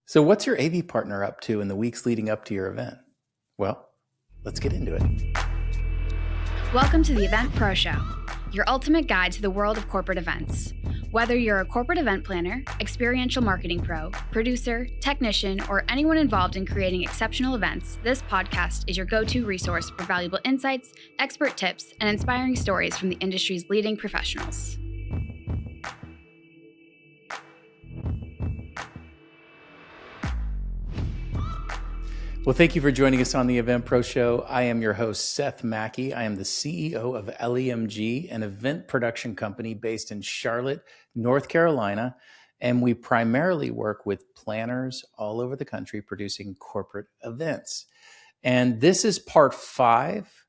So, what's your AV partner up to in the weeks leading up to your event? Well, let's get into it. Welcome to the Event Pro Show, your ultimate guide to the world of corporate events. Whether you're a corporate event planner, experiential marketing pro, producer, technician, or anyone involved in creating exceptional events, this podcast is your go-to resource for valuable insights, expert tips, and inspiring stories from the industry's leading professionals. Well, thank you for joining us on the Event Pro Show. I am your host, Seth Macchi. I am the CEO of LEMG, an event production company based in Charlotte, North Carolina. And we primarily work with planners all over the country producing corporate events. And this is part 5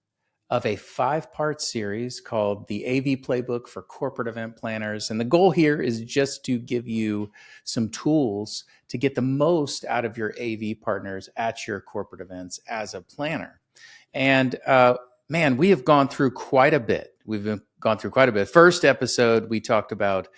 of a 5-part series called the AV Playbook for Corporate Event Planners. And the goal here is just to give you some tools to get the most out of your AV partners at your corporate events as a planner. And man, we have gone through quite a bit. First episode, we talked about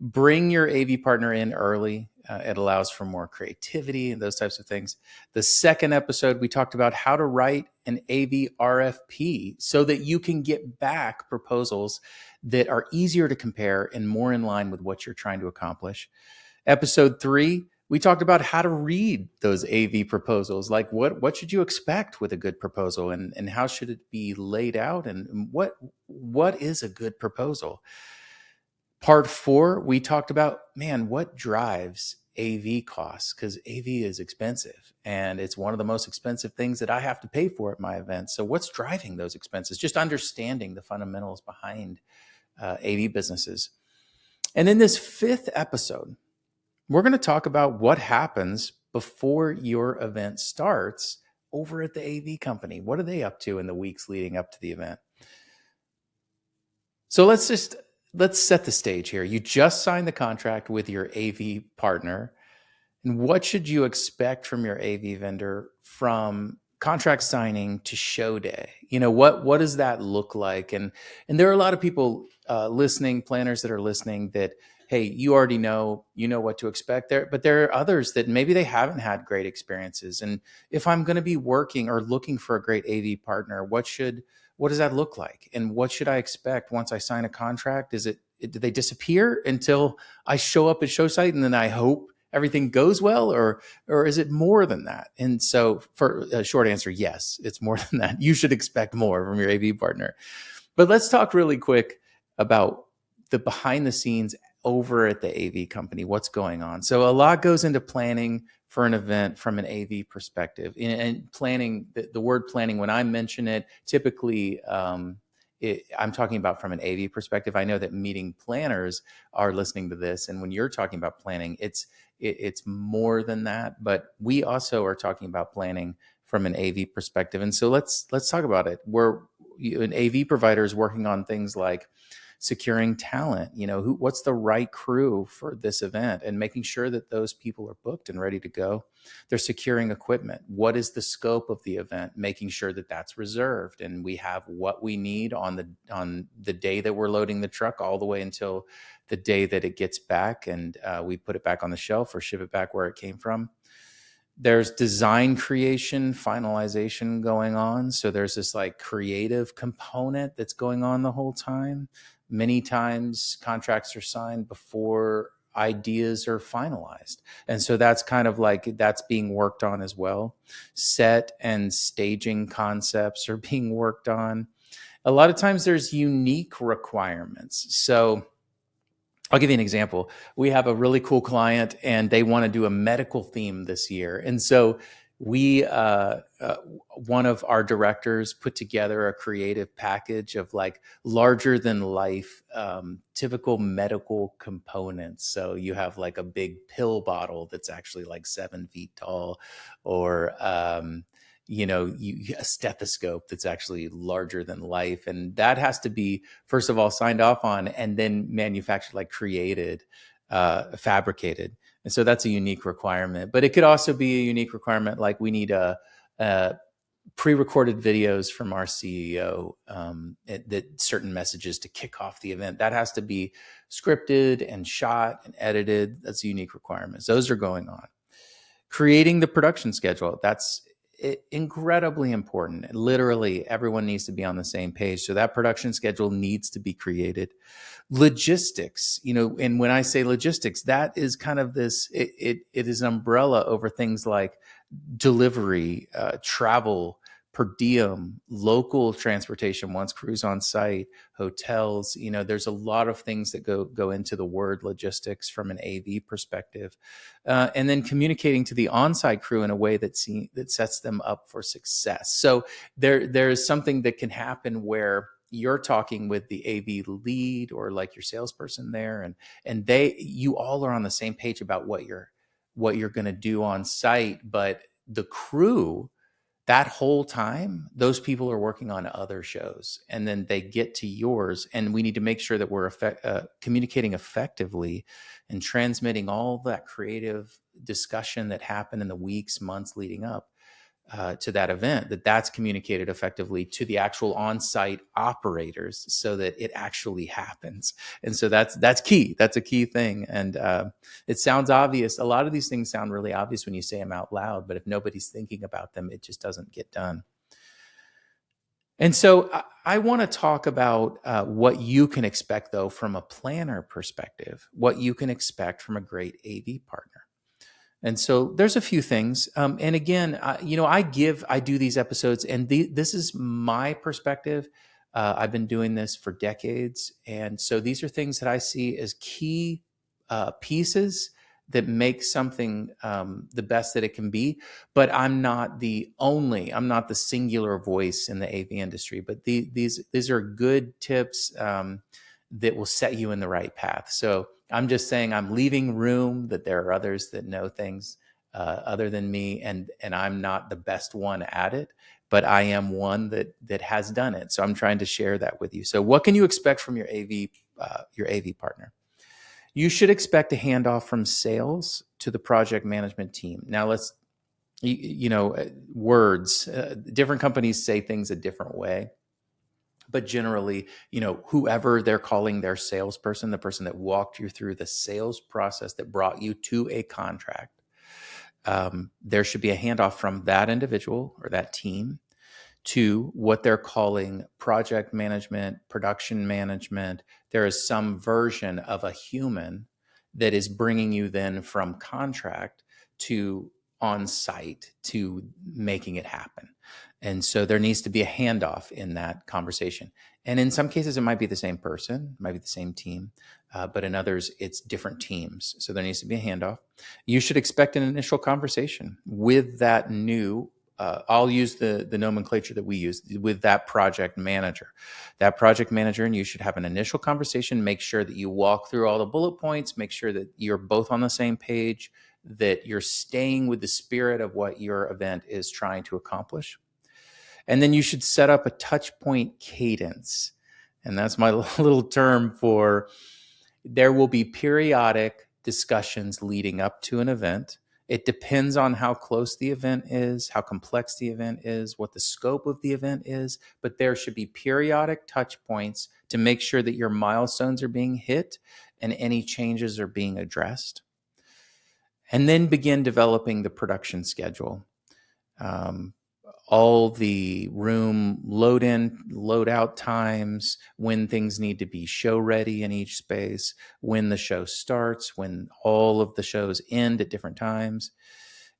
bring your AV partner in early. It allows for more creativity and those types of things. The second episode, we talked about how to write an AV RFP so that you can get back proposals that are easier to compare and more in line with what you're trying to accomplish. Episode 3, we talked about how to read those AV proposals. Like what should you expect with a good proposal, and how should it be laid out, and what is a good proposal? Part 4, we talked about, what drives AV costs? Because AV is expensive, and it's one of the most expensive things that I have to pay for at my events. So what's driving those expenses? Just understanding the fundamentals behind AV businesses. And in this 5th episode, we're going to talk about what happens before your event starts over at the AV company. What are they up to in the weeks leading up to the event? So let's set the stage here. You just signed the contract with your AV partner. And what should you expect from your AV vendor from contract signing to show day? What does that look like? And there are a lot of people listening, planners that are listening that, hey, you already know what to expect there. But there are others that maybe they haven't had great experiences. And if I'm going to be working or looking for a great AV partner, what does that look like? And what should I expect once I sign a contract? Do they disappear until I show up at show site and then I hope everything goes well, or is it more than that? And so for a short answer, yes, it's more than that. You should expect more from your AV partner. But let's talk really quick about the behind the scenes over at the AV company, what's going on. So a lot goes into planning for an event from an AV perspective. And planning, the word planning, when I mention it, typically I'm talking about from an AV perspective. I know that meeting planners are listening to this, and when you're talking about planning, it's more than that. But we also are talking about planning from an AV perspective, and so let's talk about it. An AV provider is working on things like securing talent, what's the right crew for this event, and making sure that those people are booked and ready to go. They're securing equipment. What is the scope of the event? Making sure that that's reserved and we have what we need on the day that we're loading the truck all the way until the day that it gets back, and we put it back on the shelf or ship it back where it came from. There's design creation, finalization going on. So there's this like creative component that's going on the whole time. Many times contracts are signed before ideas are finalized. And so that's kind of like that's being worked on as well. Set and staging concepts are being worked on. A lot of times there's unique requirements. So I'll give you an example. We have a really cool client and they want to do a medical theme this year. And so we, one of our directors put together a creative package of like larger than life, typical medical components. So you have like a big pill bottle that's actually like 7 feet tall, or, a stethoscope that's actually larger than life. And that has to be, first of all, signed off on and then manufactured, like created, fabricated. And so that's a unique requirement. But it could also be a unique requirement, like we need a pre-recorded videos from our CEO, that certain messages to kick off the event. That has to be scripted and shot and edited. That's a unique requirements. Those are going on. Creating the production schedule, that's incredibly important. Literally, everyone needs to be on the same page. So that production schedule needs to be created. Logistics, and when I say logistics, that is kind of this, it is an umbrella over things like delivery, travel, per diem, local transportation once crews on site, hotels. There's a lot of things that go into the word logistics from an AV perspective, and then communicating to the on-site crew in a way that sets them up for success. So there's something that can happen where you're talking with the AV lead or like your salesperson there, and you all are on the same page about what you're going to do on site, but the crew, that whole time, those people are working on other shows, and then they get to yours, and we need to make sure that we're communicating effectively and transmitting all that creative discussion that happened in the weeks, months leading up to that event, that's communicated effectively to the actual on-site operators so that it actually happens. And so that's key. That's a key thing. And it sounds obvious. A lot of these things sound really obvious when you say them out loud, but if nobody's thinking about them, it just doesn't get done. And so I want to talk about what you can expect, though, from a planner perspective, what you can expect from a great AV partner. And so there's a few things. And again, I do these episodes, and this is my perspective. I've been doing this for decades. And so these are things that I see as key pieces that make something the best that it can be. But I'm not the singular voice in the AV industry. But these are good tips that will set you in the right path. So I'm just saying I'm leaving room that there are others that know things other than me, and I'm not the best one at it, but I am one that has done it. So I'm trying to share that with you. So what can you expect from your AV partner? You should expect a handoff from sales to the project management team. Now let's, words, different companies say things a different way. But generally, whoever they're calling their salesperson, the person that walked you through the sales process that brought you to a contract, there should be a handoff from that individual or that team to what they're calling project management, production management. There is some version of a human that is bringing you then from contract to on site to making it happen. And so there needs to be a handoff in that conversation. And in some cases, it might be the same person, it might be the same team, but in others, it's different teams. So there needs to be a handoff. You should expect an initial conversation with that new, I'll use the nomenclature that we use, with that project manager. That project manager and you should have an initial conversation, make sure that you walk through all the bullet points, make sure that you're both on the same page, that you're staying with the spirit of what your event is trying to accomplish. And then you should set up a touch point cadence. And that's my little term for there will be periodic discussions leading up to an event. It depends on how close the event is, how complex the event is, what the scope of the event is, but there should be periodic touch points to make sure that your milestones are being hit and any changes are being addressed. And then begin developing the production schedule. All the room load in, load out times, when things need to be show ready in each space, when the show starts, when all of the shows end at different times,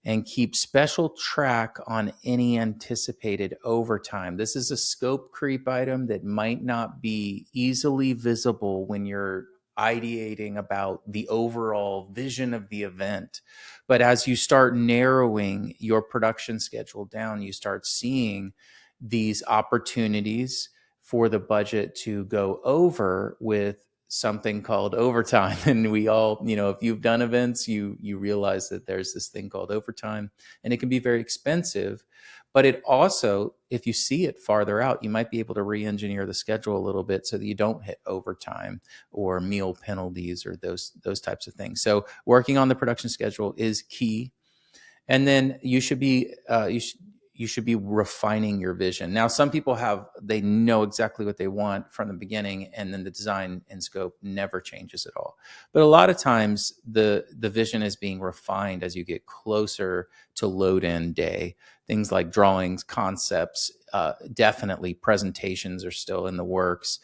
and keep special track on any anticipated overtime. This is a scope creep item that might not be easily visible when you're ideating about the overall vision of the event. But as you start narrowing your production schedule down, you start seeing these opportunities for the budget to go over with something called overtime. And we all, if you've done events, you realize that there's this thing called overtime, and it can be very expensive. But it also, if you see it farther out, you might be able to re-engineer the schedule a little bit so that you don't hit overtime or meal penalties or those types of things. So working on the production schedule is key. And then you should you should be refining your vision. Now, some people they know exactly what they want from the beginning, and then the design and scope never changes at all. But a lot of times the vision is being refined as you get closer to load-in day. Things like drawings, concepts, definitely presentations are still in the works,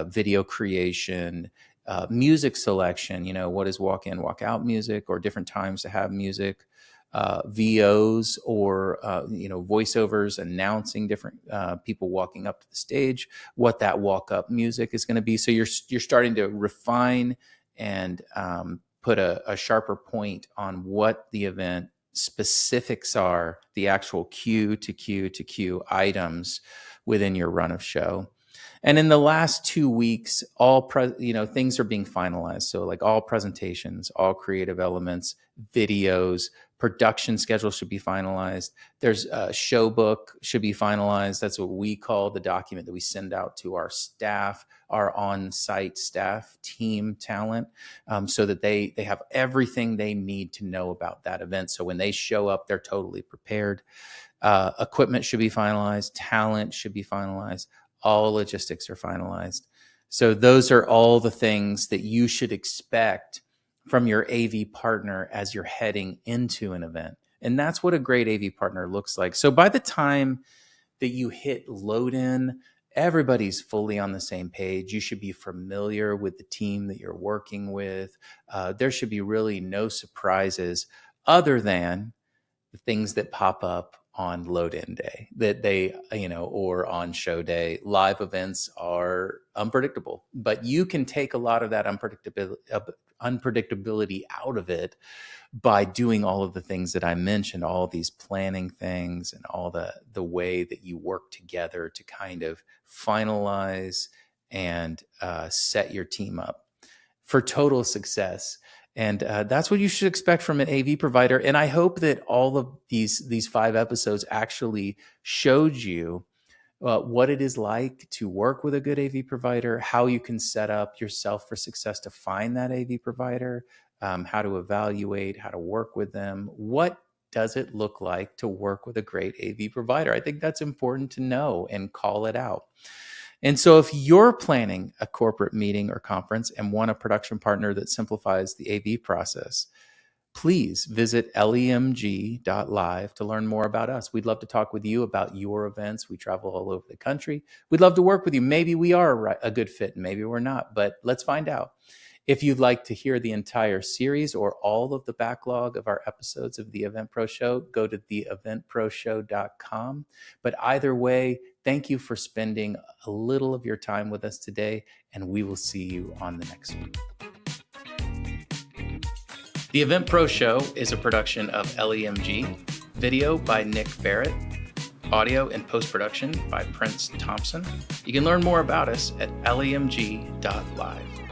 video creation, music selection, what is walk in, walk out music, or different times to have music, VOs or, voiceovers announcing different people walking up to the stage, what that walk up music is going to be. So you're starting to refine and put a sharper point on what the event specifics are, the actual cue to cue to cue items within your run of show. And in the last 2 weeks, things are being finalized. So like all presentations, all creative elements, videos, production schedule should be finalized. There's a show book should be finalized. That's what we call the document that we send out to our staff, our on-site staff, team talent, so that they have everything they need to know about that event. So when they show up, they're totally prepared. Equipment should be finalized. Talent should be finalized. All logistics are finalized. So those are all the things that you should expect from your AV partner as you're heading into an event. And that's what a great AV partner looks like. So by the time that you hit load in, everybody's fully on the same page. You should be familiar with the team that you're working with. There should be really no surprises other than the things that pop up on load-in day or on show day. Live events are unpredictable, but you can take a lot of that unpredictability out of it by doing all of the things that I mentioned, all of these planning things and all the way that you work together to kind of finalize and set your team up for total success. And that's what you should expect from an AV provider. And I hope that all of these 5 episodes actually showed you what it is like to work with a good AV provider, how you can set up yourself for success to find that AV provider, how to evaluate, how to work with them. What does it look like to work with a great AV provider? I think that's important to know and call it out. And so if you're planning a corporate meeting or conference and want a production partner that simplifies the AV process, please visit lemg.live to learn more about us. We'd love to talk with you about your events. We travel all over the country. We'd love to work with you. Maybe we are a good fit, maybe we're not, but let's find out. If you'd like to hear the entire series or all of the backlog of our episodes of The Event Pro Show, go to theeventproshow.com. But either way, thank you for spending a little of your time with us today, and we will see you on the next one. The Event Pro Show is a production of LEMG, video by Nick Barrett, audio and post-production by Prince Thompson. You can learn more about us at lemg.live.